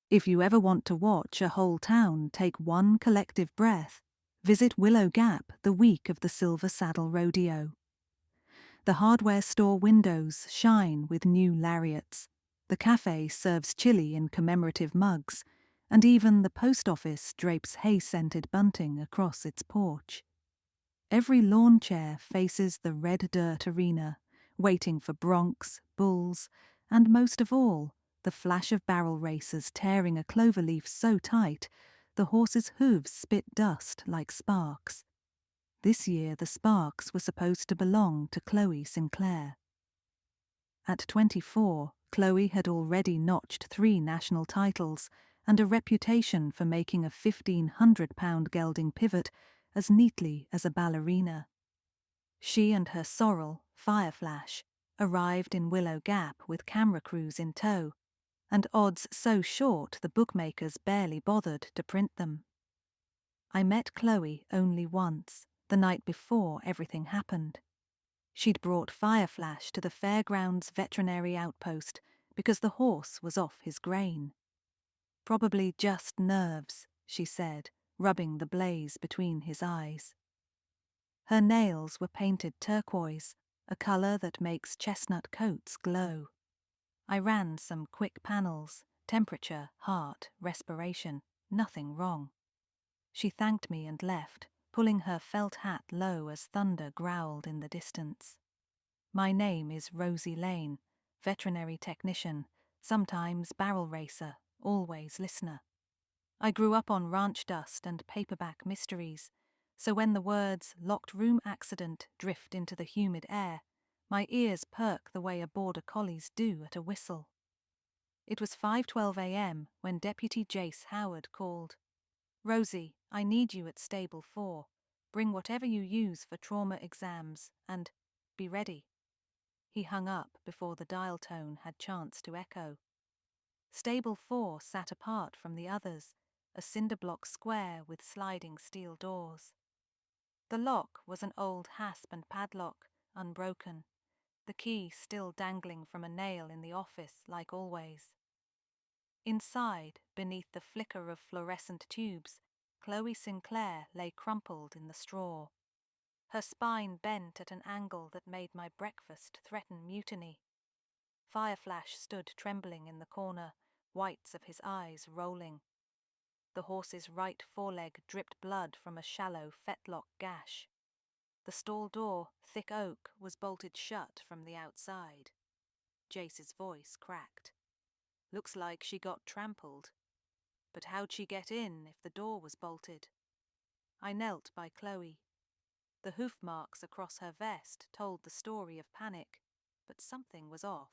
If you ever want to watch a whole town take one collective breath, visit Willow Gap the week of the Silver Saddle Rodeo. The hardware store windows shine with new lariats, the cafe serves chili in commemorative mugs, and even the post office drapes hay-scented bunting across its porch. Every lawn chair faces the red dirt arena, waiting for broncs, bulls, and most of all, the flash of barrel racers tearing a clover leaf so tight, the horses' hooves spit dust like sparks. This year the sparks were supposed to belong to Chloe Sinclair. At 24, Chloe had already notched 3 national titles and a reputation for making a 1,500-pound gelding pivot as neatly as a ballerina. She and her sorrel, Fireflash, arrived in Willow Gap with camera crews in tow, and odds so short the bookmakers barely bothered to print them. I met Chloe only once, the night before everything happened. She'd brought Fireflash to the fairgrounds veterinary outpost because the horse was off his grain. Probably just nerves, she said, rubbing the blaze between his eyes. Her nails were painted turquoise, a colour that makes chestnut coats glow. I ran some quick panels, temperature, heart, respiration, nothing wrong. She thanked me and left, pulling her felt hat low as thunder growled in the distance. My name is Rosie Lane, veterinary technician, sometimes barrel racer, always listener. I grew up on ranch dust and paperback mysteries, so when the words locked room accident drift into the humid air, my ears perk the way a border collie's do at a whistle. It was 5:12 a.m. when Deputy Jace Howard called. "Rosie, I need you at Stable 4. Bring whatever you use for trauma exams and be ready." He hung up before the dial tone had chance to echo. Stable 4 sat apart from the others, a cinder-block square with sliding steel doors. The lock was an old hasp and padlock, unbroken, the key still dangling from a nail in the office like always. Inside, beneath the flicker of fluorescent tubes, Chloe Sinclair lay crumpled in the straw. Her spine bent at an angle that made my breakfast threaten mutiny. Fireflash stood trembling in the corner, whites of his eyes rolling. The horse's right foreleg dripped blood from a shallow fetlock gash. The stall door, thick oak, was bolted shut from the outside. Jace's voice cracked. "Looks like she got trampled. But how'd she get in if the door was bolted?" I knelt by Chloe. The hoof marks across her vest told the story of panic, but something was off.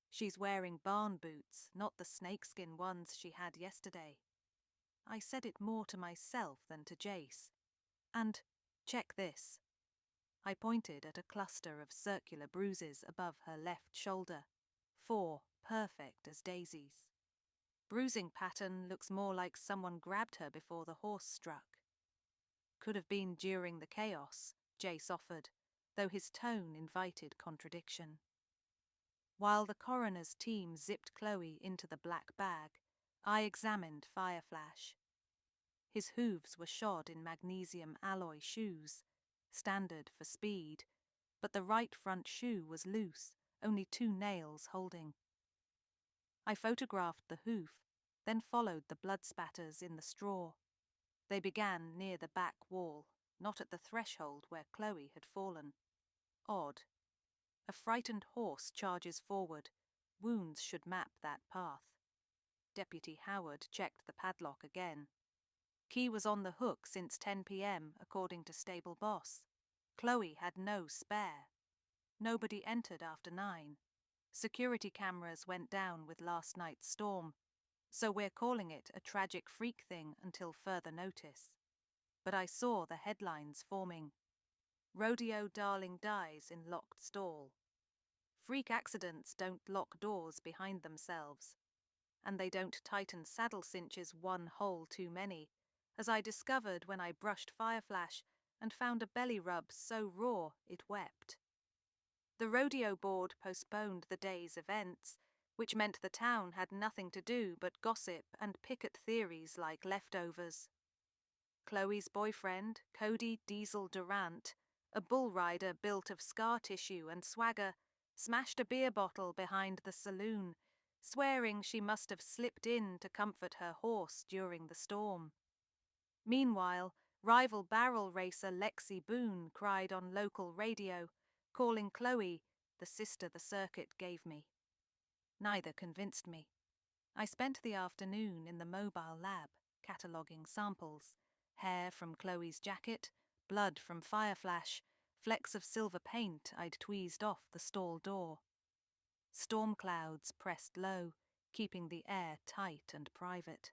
"She's wearing barn boots, not the snakeskin ones she had yesterday." I said it more to myself than to Jace. "And check this." I pointed at a cluster of circular bruises above her left shoulder, 4 perfect as daisies. "Bruising pattern looks more like someone grabbed her before the horse struck." "Could have been during the chaos," Jace offered, though his tone invited contradiction. While the coroner's team zipped Chloe into the black bag, I examined Fireflash. His hooves were shod in magnesium alloy shoes, standard for speed, but the right front shoe was loose, only 2 nails holding. I photographed the hoof, then followed the blood spatters in the straw. They began near the back wall, not at the threshold where Chloe had fallen. Odd. A frightened horse charges forward. Wounds should map that path. Deputy Howard checked the padlock again. Key was on the hook since 10 p.m, according to stable boss. Chloe had no spare. Nobody entered after 9. Security cameras went down with last night's storm, so we're calling it a tragic freak thing until further notice. But I saw the headlines forming. "Rodeo darling dies in locked stall." Freak accidents don't lock doors behind themselves, and they don't tighten saddle cinches one hole too many, as I discovered when I brushed Fireflash and found a belly rub so raw it wept. The rodeo board postponed the day's events, which meant the town had nothing to do but gossip and pick at theories like leftovers. Chloe's boyfriend, Cody Diesel Durant, a bull rider built of scar tissue and swagger, smashed a beer bottle behind the saloon, swearing she must have slipped in to comfort her horse during the storm. Meanwhile, rival barrel racer Lexi Boone cried on local radio, calling Chloe the sister the circuit gave me. Neither convinced me. I spent the afternoon in the mobile lab, cataloguing samples: hair from Chloe's jacket, blood from Fireflash, flecks of silver paint I'd tweezed off the stall door. Storm clouds pressed low, keeping the air tight and private.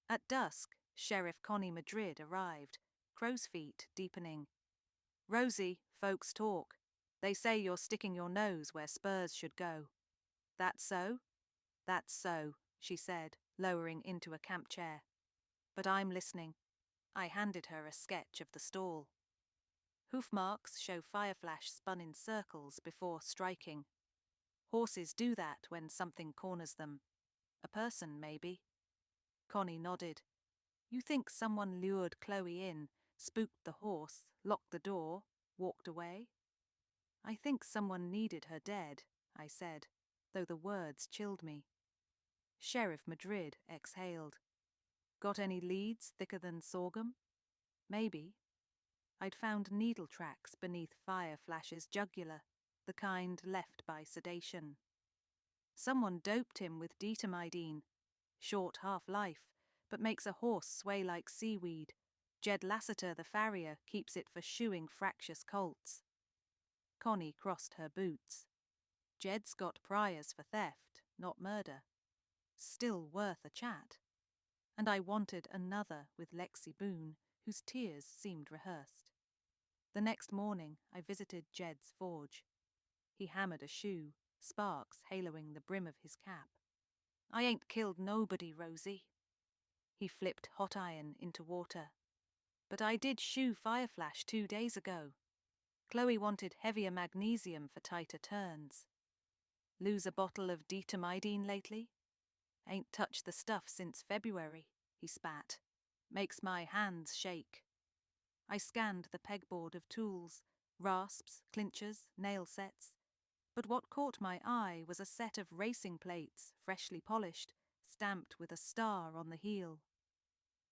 At dusk, Sheriff Connie Madrid arrived, crow's feet deepening. "Rosie, folks talk. They say you're sticking your nose where spurs should go." "That so?" "That's so," she said, lowering into a camp chair. "But I'm listening." I handed her a sketch of the stall. Hoof marks show Fireflash spun in circles before striking. Horses do that when something corners them. A person, maybe. Connie nodded. "You think someone lured Chloe in, spooked the horse, locked the door, walked away?" "I think someone needed her dead," I said, though the words chilled me. Sheriff Madrid exhaled. "Got any leads thicker than sorghum?" "Maybe." I'd found needle tracks beneath Fireflash's jugular, the kind left by sedation. Someone doped him with detamidine. Short half-life, but makes a horse sway like seaweed. Jed Lassiter, the farrier, keeps it for shoeing fractious colts. Connie crossed her boots. Jed's got priors for theft, not murder. Still worth a chat. And I wanted another with Lexi Boone, whose tears seemed rehearsed. The next morning, I visited Jed's forge. He hammered a shoe, sparks haloing the brim of his cap. "I ain't killed nobody, Rosie." He flipped hot iron into water. "But I did shoe Fireflash 2 days ago. Chloe wanted heavier magnesium for tighter turns." "Lose a bottle of detamidine lately?" "Ain't touched the stuff since February," he spat. "Makes my hands shake." I scanned the pegboard of tools, rasps, clinchers, nail sets. But what caught my eye was a set of racing plates, freshly polished, stamped with a star on the heel.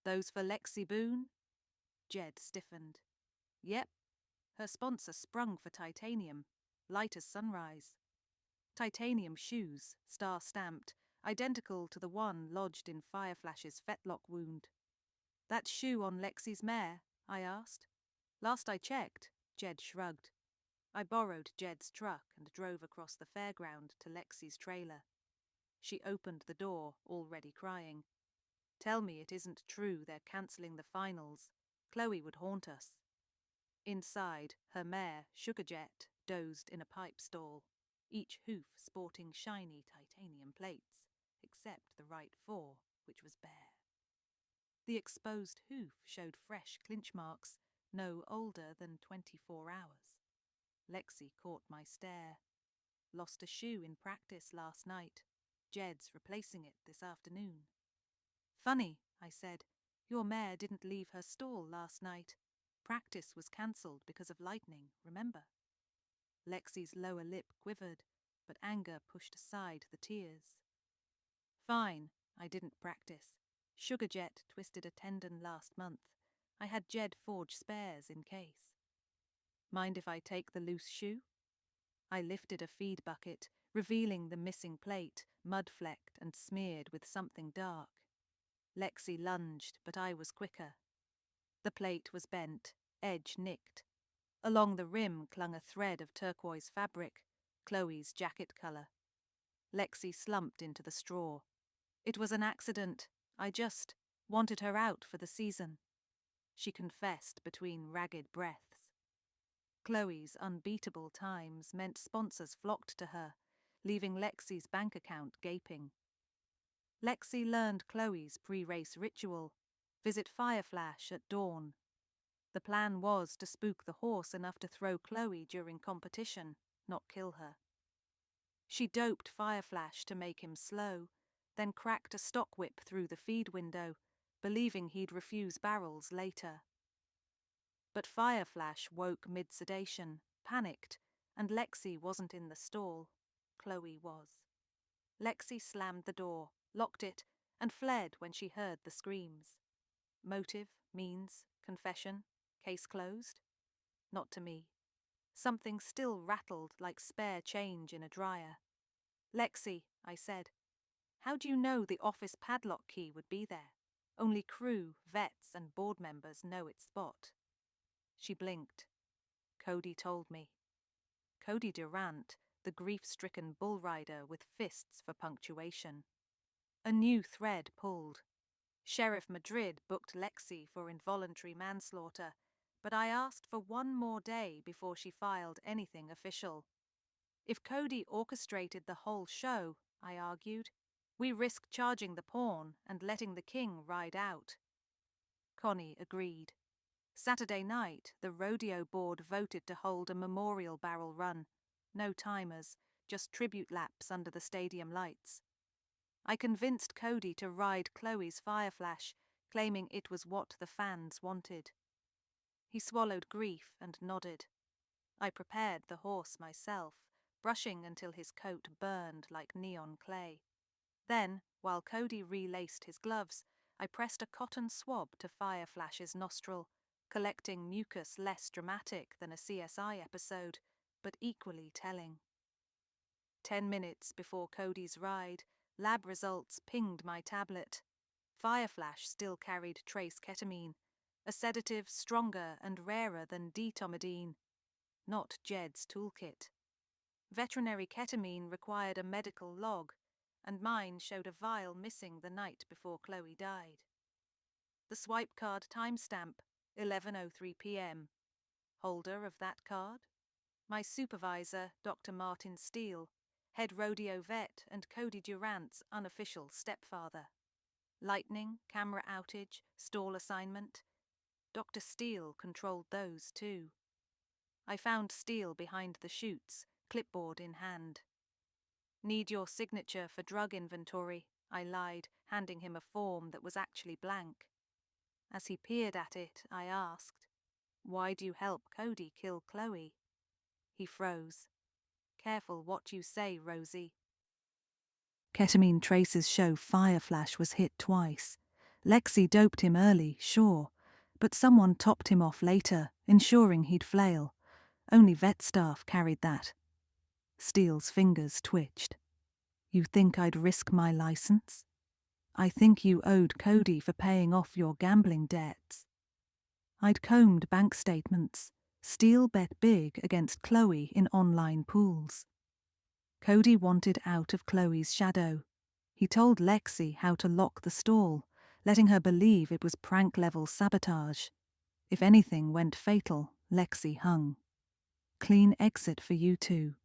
"Those for Lexi Boone?" Jed stiffened. "Yep. Her sponsor sprung for titanium, light as sunrise. Titanium shoes, star-stamped, identical to the one lodged in Fireflash's fetlock wound." "That shoe on Lexi's mare?" I asked. "Last I checked," Jed shrugged. I borrowed Jed's truck and drove across the fairground to Lexi's trailer. She opened the door, already crying. "Tell me it isn't true they're cancelling the finals. Chloe would haunt us." Inside, her mare, Sugarjet, dozed in a pipe stall, each hoof sporting shiny titanium plates, except the right fore, which was bare. The exposed hoof showed fresh clinch marks, no older than 24 hours. Lexi caught my stare. "Lost a shoe in practice last night. Jed's replacing it this afternoon." "Funny," I said. "Your mare didn't leave her stall last night. Practice was cancelled because of lightning, remember?" Lexi's lower lip quivered, but anger pushed aside the tears. "Fine, I didn't practice. Sugarjet twisted a tendon last month. I had Jed forge spares in case." "Mind if I take the loose shoe?" I lifted a feed bucket, revealing the missing plate, mud-flecked and smeared with something dark. Lexi lunged, but I was quicker. The plate was bent, edge nicked. Along the rim clung a thread of turquoise fabric, Chloe's jacket colour. Lexi slumped into the straw. "It was an accident. I just wanted her out for the season," she confessed between ragged breaths. Chloe's unbeatable times meant sponsors flocked to her, leaving Lexi's bank account gaping. Lexi learned Chloe's pre-race ritual: visit Fireflash at dawn. The plan was to spook the horse enough to throw Chloe during competition, not kill her. She doped Fireflash to make him slow, then cracked a stock whip through the feed window, believing he'd refuse barrels later. But Fireflash woke mid-sedation, panicked, and Lexi wasn't in the stall. Chloe was. Lexi slammed the door, locked it, and fled when she heard the screams. Motive, means, confession, case closed? Not to me. Something still rattled like spare change in a dryer. Lexi, I said, how do you know the office padlock key would be there? Only crew, vets, and board members know its spot. She blinked. Cody told me. Cody Durant, the grief-stricken bull rider with fists for punctuation. A new thread pulled. Sheriff Madrid booked Lexi for involuntary manslaughter, but I asked for one more day before she filed anything official. If Cody orchestrated the whole show, I argued, we risk charging the pawn and letting the king ride out. Connie agreed. Saturday night, the rodeo board voted to hold a memorial barrel run. No timers, just tribute laps under the stadium lights. I convinced Cody to ride Chloe's Fireflash, claiming it was what the fans wanted. He swallowed grief and nodded. I prepared the horse myself, brushing until his coat burned like neon clay. Then, while Cody relaced his gloves, I pressed a cotton swab to Fireflash's nostril, collecting mucus less dramatic than a CSI episode, but equally telling. 10 minutes before Cody's ride, lab results pinged my tablet. Fireflash still carried trace ketamine, a sedative stronger and rarer than detomidine, not Jed's toolkit. Veterinary ketamine required a medical log, and mine showed a vial missing the night before Chloe died. The swipe card timestamp, 11:03 p.m. Holder of that card? My supervisor, Dr. Martin Steele, head rodeo vet and Cody Durant's unofficial stepfather. Lightning, camera outage, stall assignment. Dr. Steele controlled those too. I found Steele behind the chutes, clipboard in hand. Need your signature for drug inventory, I lied, handing him a form that was actually blank. As he peered at it, I asked, why do you help Cody kill Chloe? He froze. Careful what you say, Rosie. Ketamine traces show Fireflash was hit twice. Lexi doped him early, sure, but someone topped him off later, ensuring he'd flail. Only vet staff carried that. Steele's fingers twitched. You think I'd risk my license? I think you owed Cody for paying off your gambling debts. I'd combed bank statements. Steele bet big against Chloe in online pools. Cody wanted out of Chloe's shadow. He told Lexi how to lock the stall, letting her believe it was prank-level sabotage. If anything went fatal, Lexi hung. Clean exit for you two.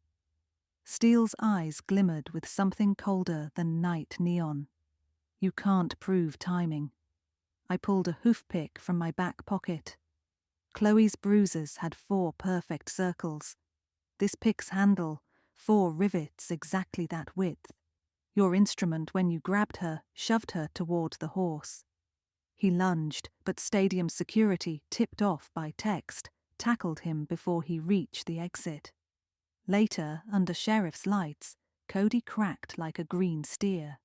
Steele's eyes glimmered with something colder than night neon. You can't prove timing. I pulled a hoof pick from my back pocket. Chloe's bruises had 4 perfect circles. This pick's handle, 4 rivets exactly that width. Your instrument, when you grabbed her, shoved her toward the horse. He lunged, but stadium security, tipped off by text, tackled him before he reached the exit. Later, under sheriff's lights, Cody cracked like a green steer.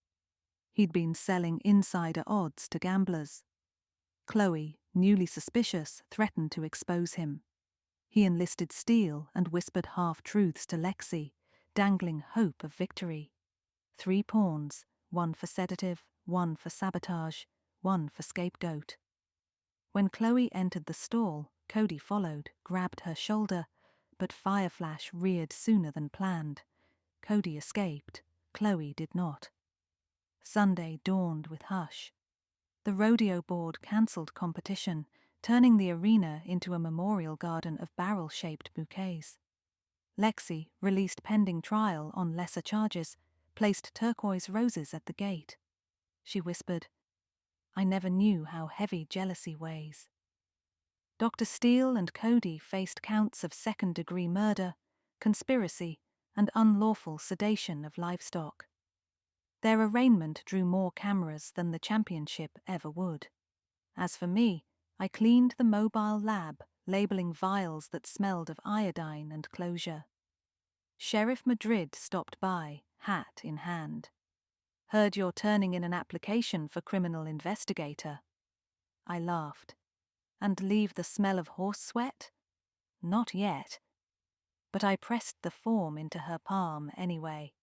He'd been selling insider odds to gamblers. Chloe, newly suspicious, threatened to expose him. He enlisted Steele and whispered half-truths to Lexi, dangling hope of victory. 3 pawns, 1 for sedative, 1 for sabotage, 1 for scapegoat. When Chloe entered the stall, Cody followed, grabbed her shoulder, but Fireflash reared sooner than planned. Cody escaped, Chloe did not. Sunday dawned with hush. The rodeo board cancelled competition, turning the arena into a memorial garden of barrel-shaped bouquets. Lexi, released pending trial on lesser charges, placed turquoise roses at the gate. She whispered, I never knew how heavy jealousy weighs. Dr. Steele and Cody faced counts of second-degree murder, conspiracy, and unlawful sedation of livestock. Their arraignment drew more cameras than the championship ever would. As for me, I cleaned the mobile lab, labeling vials that smelled of iodine and closure. Sheriff Madrid stopped by, hat in hand. "Heard you're turning in an application for criminal investigator." I laughed. "And leave the smell of horse sweat?" "Not yet." But I pressed the form into her palm anyway.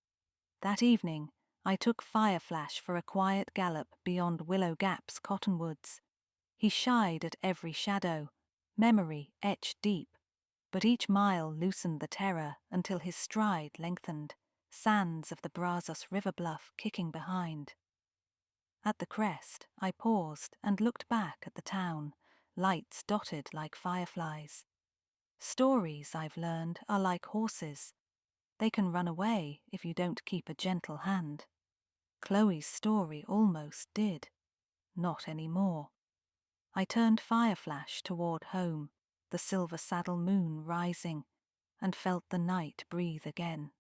That evening, I took Fireflash for a quiet gallop beyond Willow Gap's cottonwoods. He shied at every shadow, memory etched deep, but each mile loosened the terror until his stride lengthened, sands of the Brazos River bluff kicking behind. At the crest, I paused and looked back at the town, lights dotted like fireflies. Stories, I've learned, are like horses. They can run away if you don't keep a gentle hand. Chloe's story almost did. Not anymore. I turned Fireflash toward home, the silver saddle moon rising, and felt the night breathe again.